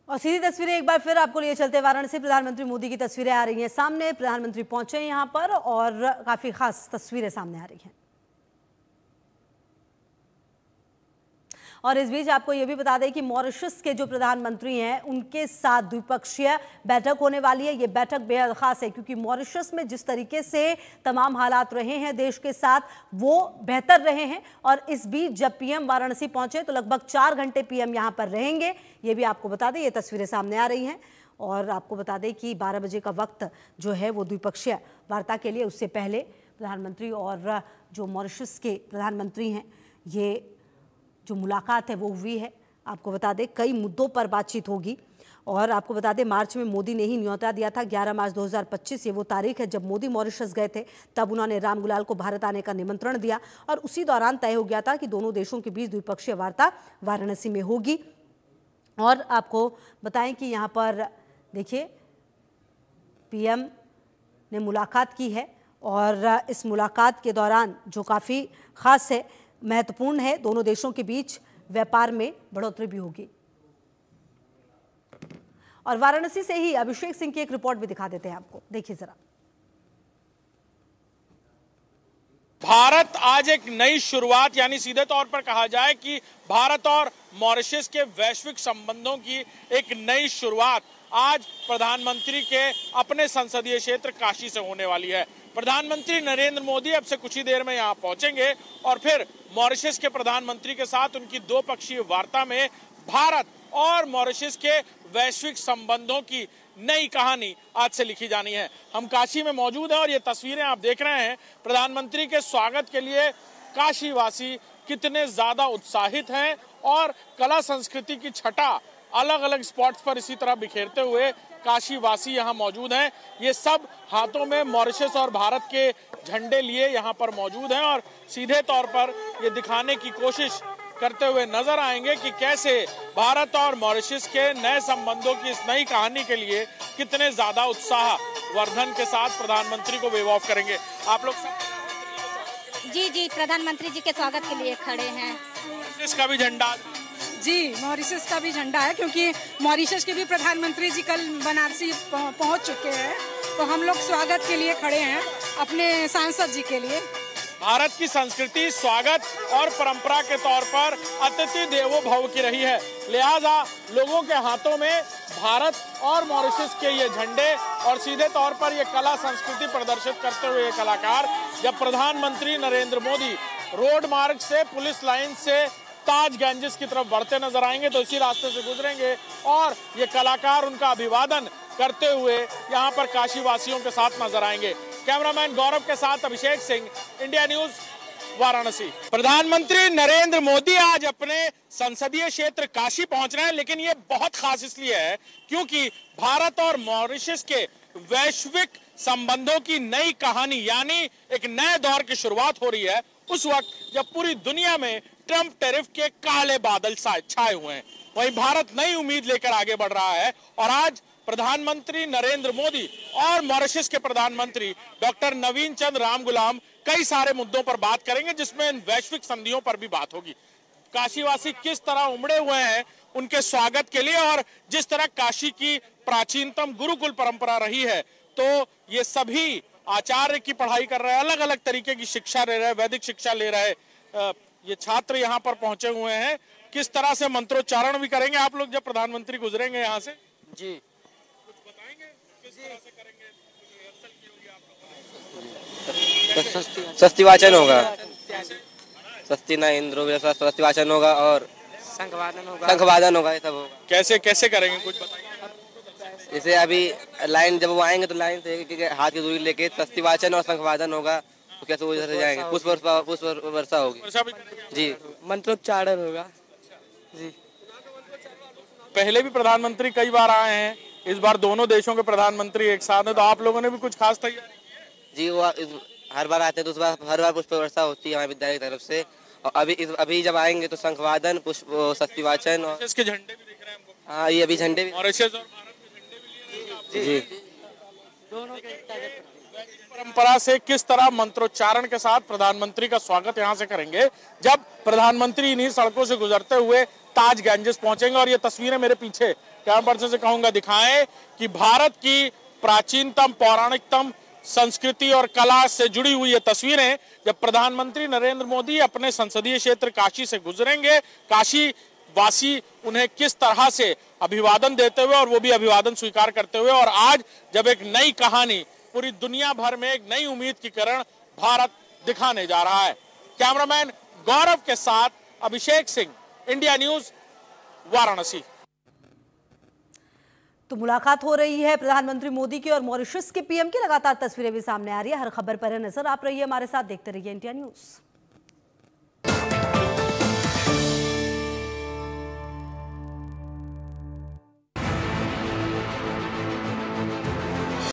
और सीधी तस्वीरें एक बार फिर आपको लिए चलते वाराणसी। प्रधानमंत्री मोदी की तस्वीरें आ रही हैं सामने। प्रधानमंत्री पहुंचे यहां पर और काफी खास तस्वीरें सामने आ रही हैं। और इस बीच आपको यह भी बता दें कि मॉरिशस के जो प्रधानमंत्री हैं उनके साथ द्विपक्षीय बैठक होने वाली है। ये बैठक बेहद खास है क्योंकि मॉरिशस में जिस तरीके से तमाम हालात रहे हैं देश के साथ वो बेहतर रहे हैं। और इस बीच जब पीएम वाराणसी पहुंचे तो लगभग 4 घंटे पीएम यहां पर रहेंगे। ये भी आपको बता दें, ये तस्वीरें सामने आ रही हैं। और आपको बता दें कि 12 बजे का वक्त जो है वो द्विपक्षीय वार्ता के लिए, उससे पहले प्रधानमंत्री और जो मॉरिशस के प्रधानमंत्री हैं ये जो मुलाकात है वो हुई है। आपको बता दें कई मुद्दों पर बातचीत होगी। और आपको बता दें मार्च में मोदी ने ही न्योता दिया था, 11 मार्च 2025 ये वो तारीख है जब मोदी मॉरिशस गए थे। तब उन्होंने राम गुलाल को भारत आने का निमंत्रण दिया और उसी दौरान तय हो गया था कि दोनों देशों के बीच द्विपक्षीय वार्ता वाराणसी में होगी। और आपको बताएं कि यहाँ पर देखिए पीएम ने मुलाकात की है और इस मुलाकात के दौरान जो काफ़ी खास है, महत्वपूर्ण है, दोनों देशों के बीच व्यापार में बढ़ोतरी भी होगी। और वाराणसी से ही अभिषेक सिंह की एक रिपोर्ट भी दिखा देते हैं आपको, देखिए जरा। भारत आज एक नई शुरुआत, यानी सीधे तौर पर कहा जाए कि भारत और मॉरिशस के वैश्विक संबंधों की एक नई शुरुआत आज प्रधानमंत्री के अपने संसदीय क्षेत्र काशी से होने वाली है। प्रधानमंत्री नरेंद्र मोदी अब से कुछ ही देर में यहां पहुंचेंगे और फिर मॉरिशस के प्रधानमंत्री के साथ उनकी 2 पक्षीय वार्ता में भारत और मॉरिशस के वैश्विक संबंधों की नई कहानी आज से लिखी जानी है। हम काशी में मौजूद हैं और ये तस्वीरें आप देख रहे हैं। प्रधानमंत्री के स्वागत के लिए काशी वासी कितने ज्यादा उत्साहित हैं और कला संस्कृति की छटा अलग अलग स्पॉट्स पर इसी तरह बिखेरते हुए काशी वासी यहाँ मौजूद हैं। ये सब हाथों में मॉरिशस और भारत के झंडे लिए यहाँ पर मौजूद हैं और सीधे तौर पर ये दिखाने की कोशिश करते हुए नजर आएंगे कि कैसे भारत और मॉरिशस के नए संबंधों की इस नई कहानी के लिए कितने ज्यादा उत्साह वर्धन के साथ प्रधानमंत्री को वेव ऑफ करेंगे। आप लोग सब जी प्रधानमंत्री जी के स्वागत के लिए खड़े हैं। इसका भी झंडा जी, मॉरिशस का भी झंडा है क्योंकि मॉरिशस के भी प्रधानमंत्री जी कल बनारसी पहुंच चुके हैं, तो हम लोग स्वागत के लिए खड़े हैं अपने सांसद जी के लिए। भारत की संस्कृति स्वागत और परंपरा के तौर पर अतिथि देवो भव की रही है, लिहाजा लोगों के हाथों में भारत और मॉरिशस के ये झंडे और सीधे तौर पर ये कला संस्कृति प्रदर्शित करते हुए ये कलाकार जब प्रधानमंत्री नरेंद्र मोदी रोड मार्ग से पुलिस लाइन से ताज गैंजेस की तरफ बढ़ते नजर आएंगे तो इसी रास्ते से गुजरेंगे और ये कलाकार उनका अभिवादन करते हुए यहाँ पर काशी वासियों के साथ नजर आएंगे। कैमरामैन गौरव के साथ अभिषेक सिंह, इंडिया न्यूज, वाराणसी। प्रधानमंत्री नरेंद्र मोदी आज अपने संसदीय क्षेत्र काशी पहुंच रहे हैं, लेकिन ये बहुत खास इसलिए है क्योंकि भारत और मॉरिशस के वैश्विक संबंधों की नई कहानी यानी एक नए दौर की शुरुआत हो रही है उस वक्त जब पूरी दुनिया में ट्रंप टैरिफ के काले बादल छाए हुए हैं। वहीं भारत नई उम्मीद लेकर आगे बढ़ रहा है और आज प्रधानमंत्री नरेंद्र मोदी और मॉरिशस के प्रधानमंत्री डॉक्टर नवीन चंद्र रामगुलाम कई सारे मुद्दों पर बात करेंगे जिसमें इन वैश्विक संधियों पर भी बात होगी। काशीवासी किस तरह उमड़े हुए हैं उनके स्वागत के लिए और जिस तरह काशी की प्राचीनतम गुरुकुल परंपरा रही है, तो ये सभी आचार्य की पढ़ाई कर रहे हैं, अलग अलग तरीके की शिक्षा ले रहे हैं, वैदिक शिक्षा ले रहे हैं। ये छात्र यहाँ पर पहुंचे हुए हैं, किस तरह से मंत्रोच्चारण भी करेंगे आप लोग जब प्रधानमंत्री गुजरेंगे यहाँ से? जी कुछ बताएंगे किस तरह से करेंगे? रिहर्सल की होगी आप लोगों ने? स्वस्ति वाचन होगा, स्वस्ति न इंद्रो, स्वस्ति वाचन होगा और शंखवादन होगा, ये सब होगा। कैसे कैसे करेंगे कुछ बताएंगे? जैसे अभी लाइन जब वो आएंगे तो लाइन से हाथ की दूरी लेके स्वस्ति वाचन और शंखवादन होगा, तो कैसे वो इधर से जाएंगे, पुष्प वर्षा होगी जी, मंत्रोच्चारण होगा जी। पहले भी प्रधानमंत्री कई बार आए हैं, इस बार दोनों देशों के प्रधानमंत्री एक साथ हैं, तो आप लोगों ने भी कुछ खास तैयारी की है? जी, वो हर बार आते हैं तो उस बार हर बार पुष्प वर्षा होती है हमारे विद्यालय की तरफ से। और अभी जब आएंगे तो शंखवादन, पुष्प, स्वस्ति वाचन और इसके झंडे भी दिख रहे हैं हमको। हाँ, ये अभी झंडे भी जी, दोनों के परंपरा से किस तरह मंत्रोच्चारण के साथ प्रधानमंत्री का स्वागत यहां से करेंगे जब प्रधानमंत्री इन्हीं सड़कों से गुजरते हुए ताज गैंजेस पहुंचेंगे। और ये तस्वीरें मेरे पीछे कैमरा पर्सन से कहूंगा दिखाएं कि भारत की प्राचीनतम पौराणिकतम संस्कृति और कला से जुड़ी हुई ये तस्वीरें जब प्रधानमंत्री नरेंद्र मोदी अपने संसदीय क्षेत्र काशी से गुजरेंगे, काशी वासी उन्हें किस तरह से अभिवादन देते हुए और वो भी अभिवादन स्वीकार करते हुए, और आज जब एक नई कहानी पूरी दुनिया भर में एक नई उम्मीद की किरण भारत दिखाने जा रहा है। कैमरामैन गौरव के साथ अभिषेक सिंह, इंडिया न्यूज, वाराणसी। तो मुलाकात हो रही है प्रधानमंत्री मोदी की और मॉरिशस के पीएम की। लगातार तस्वीरें भी सामने आ रही है। हर खबर पर नजर आप रही है हमारे साथ, देखते रहिए इंडिया न्यूज।